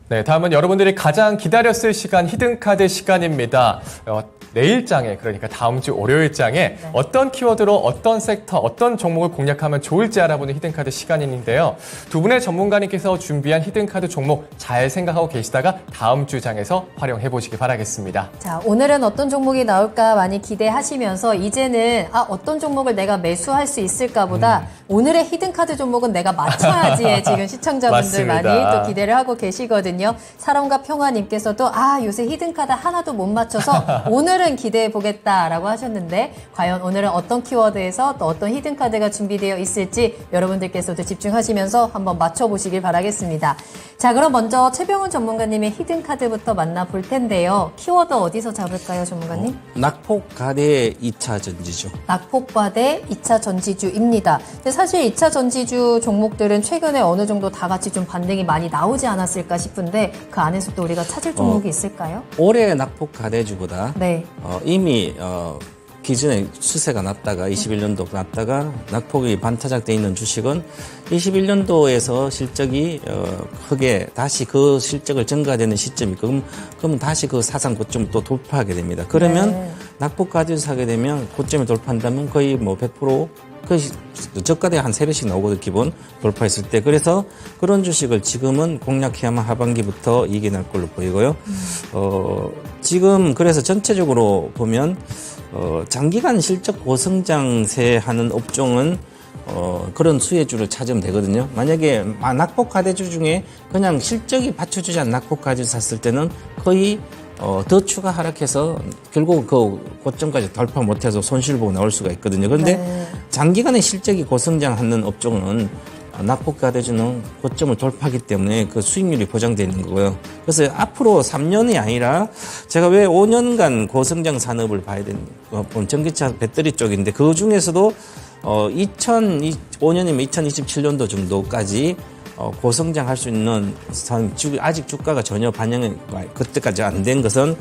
네, 다음은 여러분들이 가장 기다렸을 시간, 히든카드 시간입니다. 내일장에, 그러니까 다음 주 월요일장에 어떤 키워드로 어떤 섹터, 어떤 종목을 공략하면 좋을지 알아보는 히든카드 시간인데요. 두 분의 전문가님께서 준비한 히든카드 종목 잘 생각하고 계시다가 다음 주 장에서 활용해 보시기 바라겠습니다. 자, 오늘은 어떤 종목이 나올까 많이 기대하시면서 이제는 어떤 종목을 내가 매수할 수 있을까 보다 오늘의 히든카드 종목은 내가 맞춰야지에 지금 시청자분들 맞습니다. 많이 또 기대를 하고 계시거든요. 사랑과 평화님께서도 요새 히든카드 하나도 못 맞춰서 오늘은 기대해 보겠다라고 하셨는데 과연 오늘은 어떤 키워드에서 또 어떤 히든카드가 준비되어 있을지 여러분들께서도 집중하시면서 한번 맞춰보시길 바라겠습니다. 자, 그럼 먼저 최병훈 전문가님의 히든카드부터 만나볼 텐데요. 키워드 어디서 잡을까요, 전문가님? 낙폭과대 2차 전지주. 낙폭과대 2차 전지주입니다. 근데 사실 2차 전지주 종목들은 최근에 어느 정도 다 같이 좀 반등이 많이 나오지 않았을까 싶은데 그 안에서 또 우리가 찾을 종목이 있을까요? 올해 낙폭과대주보다 네. 이미 기존에 수세가 났다가 21년도 났다가 낙폭이 반타작돼 있는 주식은 21년도에서 실적이 크게 다시 그 실적을 증가되는 시점이 그러면 다시 그 사상 고점을 또 돌파하게 됩니다. 그러면 낙폭까지 사게 되면 고점을 돌파한다면 거의 뭐 100% 그 저가대 한 3배씩 나오거든, 기본 돌파했을 때. 그래서 그런 주식을 지금은 공략해야만 하반기부터 이익이 날 걸로 보이고요. 지금 그래서 전체적으로 보면 장기간 실적 고성장세 하는 업종은 그런 수혜주를 찾으면 되거든요. 만약에 낙폭과대주 중에 그냥 실적이 받쳐주지 않는 낙폭과대주 샀을 때는 거의 더 추가 하락해서 결국 그 고점까지 돌파 못해서 손실 보고 나올 수가 있거든요. 그런데 장기간의 실적이 고성장하는 업종은 낙폭과대주는 고점을 돌파하기 때문에 그 수익률이 보장되는 거고요. 그래서 앞으로 3년이 아니라 제가 왜 5년간 고성장 산업을 봐야 되는 전기차 배터리 쪽인데 그 중에서도 2005년이면 2027년도 정도까지 고성장할 수 있는 아직 주가가 전혀 반영이 그때까지 안 된 것은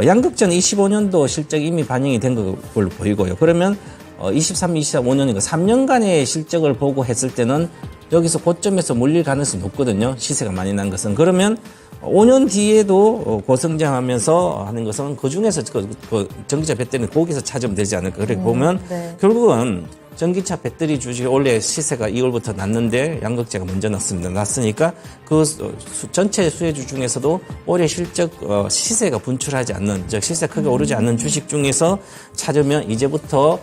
양극전 25년도 실적이 이미 반영이 된 걸로 보이고요. 그러면 23, 24, 5년이니까 3년간의 실적을 보고 했을 때는 여기서 고점에서 몰릴 가능성이 높거든요. 시세가 많이 난 것은. 그러면 5년 뒤에도 고성장하면서 하는 것은 그 중에서 그 전기차 배터리는 거기서 찾으면 되지 않을까. 그렇게 보면 결국은 전기차 배터리 주식이 원래 시세가 2월부터 났는데 양극재가 먼저 났으니까 그 전체 수혜주 중에서도 올해 실적 시세가 분출하지 않는, 즉 시세 크게 오르지 않는 주식 중에서 찾으면 이제부터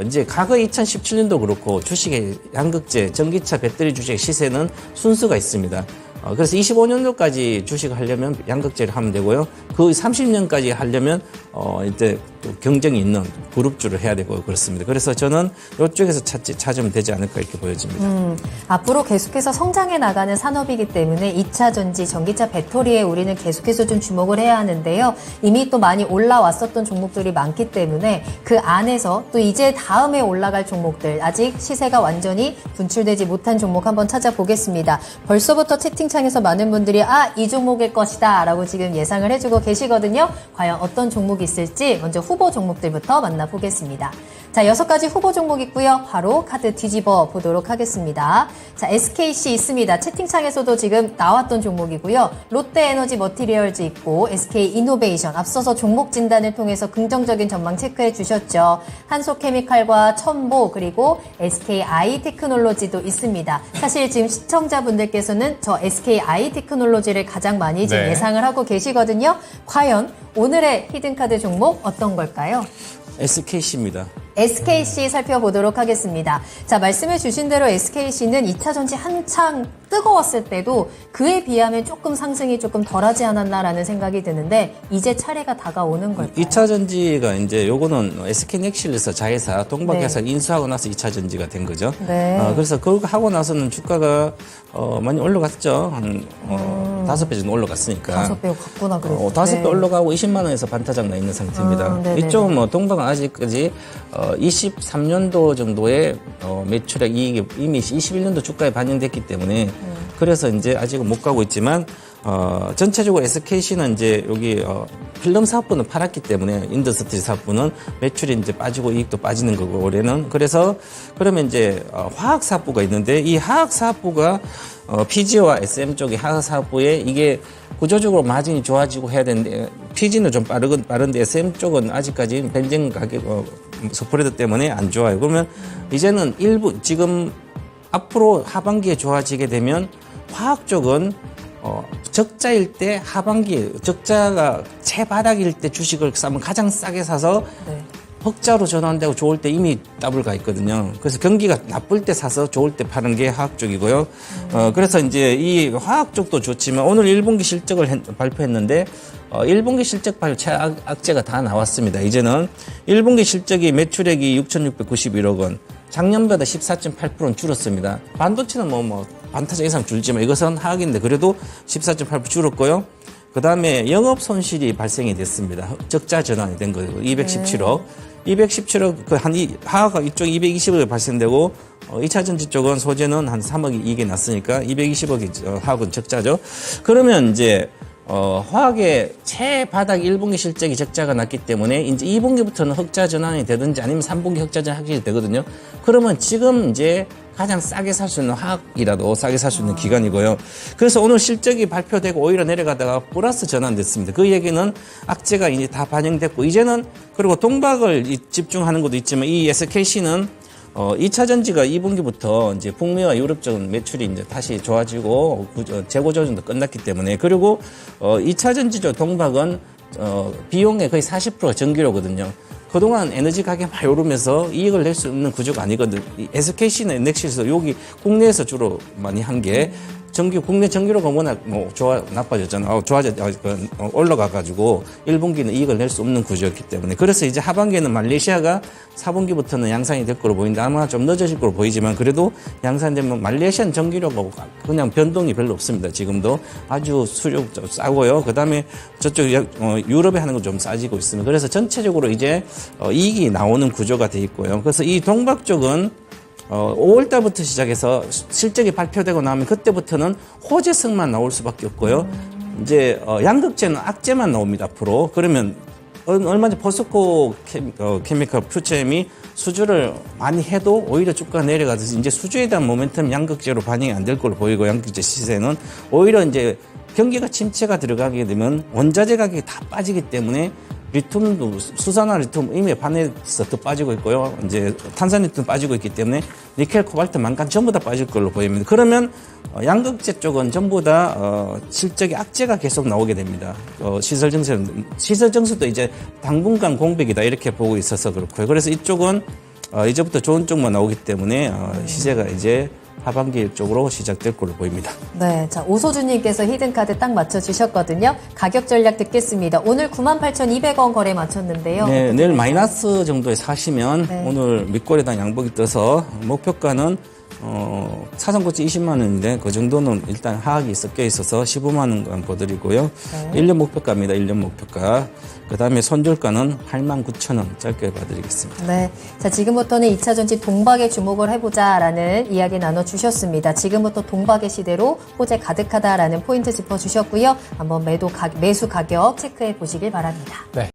이제 과거 2017년도 그렇고 주식의 양극재, 전기차 배터리 주식의 시세는 순서가 있습니다. 그래서 25년도까지 주식을 하려면 양극재를 하면 되고요. 그 30년까지 하려면 이제 또 경쟁이 있는 그룹주를 해야 되고 그렇습니다. 그래서 저는 이쪽에서 찾으면 되지 않을까 이렇게 보여집니다. 앞으로 계속해서 성장해 나가는 산업이기 때문에 2차 전지, 전기차 배터리에 우리는 계속해서 좀 주목을 해야 하는데요. 이미 또 많이 올라왔었던 종목들이 많기 때문에 그 안에서 또 이제 다음에 올라갈 종목들, 아직 시세가 완전히 분출되지 못한 종목 한번 찾아보겠습니다. 벌써부터 채팅창에서 많은 분들이 이 종목일 것이다 라고 지금 예상을 해주고 계시거든요. 과연 어떤 종목이 있을지 먼저 후보 종목들부터 만나보겠습니다. 자, 6가지 후보 종목 있고요. 바로 카드 뒤집어 보도록 하겠습니다. 자, SKC 있습니다. 채팅창에서도 지금 나왔던 종목이고요. 롯데에너지 머티리얼즈 있고 SK이노베이션 앞서서 종목 진단을 통해서 긍정적인 전망 체크해 주셨죠. 한소케미칼과 첨보 그리고 SKI 테크놀로지도 있습니다. 사실 지금 시청자분들께서는 저 SKI 테크놀로지를 가장 많이 지금 예상을 하고 계시거든요. 과연 오늘의 히든카드 종목 어떤 걸까요? SKC입니다. SKC 살펴보도록 하겠습니다. 자, 말씀해 주신 대로 SKC는 2차 전지 한창 뜨거웠을 때도 그에 비하면 조금 상승이 조금 덜하지 않았나라는 생각이 드는데 이제 차례가 다가오는 걸까요? 2차 전지가 이제 요거는 SK넥실에서 자회사 동박회사 인수하고 나서 2차 전지가 된 거죠. 그래서 그거 하고 나서는 주가가 많이 올라갔죠. 한 5배 정도 올라갔으니까. 5배 갔구나 그래도. 5배 올라가고 20만 원에서 반타작 나 있는 상태입니다. 이쪽은 뭐 동박은 아직까지 23년도 정도의 매출액 이익이 이미 21년도 주가에 반영됐기 때문에 그래서 이제 아직은 못 가고 있지만 전체적으로 SKC는 이제 여기 필름 사업부는 팔았기 때문에 인더스트리 사업부는 매출이 이제 빠지고 이익도 빠지는 거고 올해는. 그래서 그러면 이제 화학 사업부가 있는데 이 화학 사업부가 PG와 SM 쪽의 화학 사업부에 이게 구조적으로 마진이 좋아지고 해야 되는데 PG는 좀 빠른데 SM 쪽은 아직까지 벤젠 가격 스프레드 때문에 안 좋아요. 그러면 이제는 일부 지금 앞으로 하반기에 좋아지게 되면 화학 쪽은 적자일 때 하반기에 적자가 최바닥일 때 주식을 사면 가장 싸게 사서 네. 흑자로 전환되고 좋을 때 이미 더블 가 있거든요. 그래서 경기가 나쁠 때 사서 좋을 때 파는 게 화학 쪽이고요. 그래서 이제 이 화학 쪽도 좋지만 오늘 1분기 실적을 발표했는데 1분기 실적 발표 최악재가 다 나왔습니다. 이제는 1분기 실적이 매출액이 6,691억 원, 작년보다 14.8%는 줄었습니다. 반도체는 반타작 이상 줄지만 이것은 화학인데 그래도 14.8% 줄었고요. 그 다음에 영업 손실이 발생이 됐습니다. 적자 전환이 된 거예요. 217억. 217억, 화학 이쪽 220억이 발생되고, 2차 전지 쪽은 소재는 한 3억이 이익이 났으니까 220억이 화학은 적자죠. 그러면 이제, 화학의 최바닥 1분기 실적이 적자가 났기 때문에 이제 2분기부터는 흑자 전환이 되든지 아니면 3분기 흑자 전환이 확실히 되거든요. 그러면 지금 이제 가장 싸게 살 수 있는 화학이라도 싸게 살 수 있는 기간이고요. 그래서 오늘 실적이 발표되고 오히려 내려가다가 플러스 전환됐습니다. 그 얘기는 악재가 이제 다 반영됐고 이제는 그리고 동박을 집중하는 것도 있지만 이 SKC는 2차 전지가 2분기부터 이제 북미와 유럽 쪽은 매출이 이제 다시 좋아지고 재고 조정도 끝났기 때문에 그리고 2차 전지죠 동박은 비용의 거의 40%가 전기료거든요. 그동안 에너지 가격 많이 오르면서 이익을 낼 수 없는 구조가 아니거든요. SKC는 엔넥시에서 여기 국내에서 주로 많이 한 게 국내 전기료가 워낙 나빠졌잖아요. 올라가가지고 1분기는 이익을 낼 수 없는 구조였기 때문에. 그래서 이제 하반기에는 말레이시아가 4분기부터는 양산이 될 거로 보이는데 아마 좀 늦어질 거로 보이지만 그래도 양산되면 말레이시아는 전기료가 그냥 변동이 별로 없습니다. 지금도 아주 수요 싸고요. 그 다음에 저쪽 유럽에 하는 건 좀 싸지고 있습니다. 그래서 전체적으로 이제 이익이 나오는 구조가 돼 있고요. 그래서 이 동박 쪽은 5월 달부터 시작해서 실적이 발표되고 나면 그때부터는 호재성만 나올 수밖에 없고요. 이제 양극재는 악재만 나옵니다. 앞으로. 그러면 얼마 전 포스코 케미컬 퓨처엠이 수주를 많이 해도 오히려 주가가 내려가서 이제 수주에 대한 모멘텀 양극재로 반영이 안 될 걸로 보이고 양극재 시세는 오히려 이제 경기가 침체가 들어가게 되면 원자재 가격이 다 빠지기 때문에 리튬도 수산화 리튬 이미 반에서 더 빠지고 있고요. 이제 탄산리튬 빠지고 있기 때문에 니켈, 코발트, 만간 전부 다 빠질 걸로 보입니다. 그러면 양극재 쪽은 전부 다 실적이 악재가 계속 나오게 됩니다. 시설정수도 이제 당분간 공백이다 이렇게 보고 있어서 그렇고요. 그래서 이쪽은 이제부터 좋은 쪽만 나오기 때문에 시세가 이제 하반기 쪽으로 시작될 걸로 보입니다. 네, 자 오소주님께서 히든카드 딱 맞춰주셨거든요. 가격 전략 듣겠습니다. 오늘 98,200원 거래 맞췄는데요. 네, 내일 마이너스 정도에 사시면 네. 오늘 밑거래당 양복이 떠서 목표가는 사상고치 20만 원인데 그 정도는 일단 하락이 섞여 있어서 15만 원간 보드리고요. 네. 1년 목표가입니다. 1년 목표가. 그다음에 손절가는 89,000원 짧게 봐드리겠습니다. 네, 자 지금부터는 2차 전지 동박에 주목을 해보자라는 이야기 나눠주셨습니다. 지금부터 동박의 시대로 호재 가득하다라는 포인트 짚어주셨고요. 한번 매수 가격 체크해 보시길 바랍니다. 네.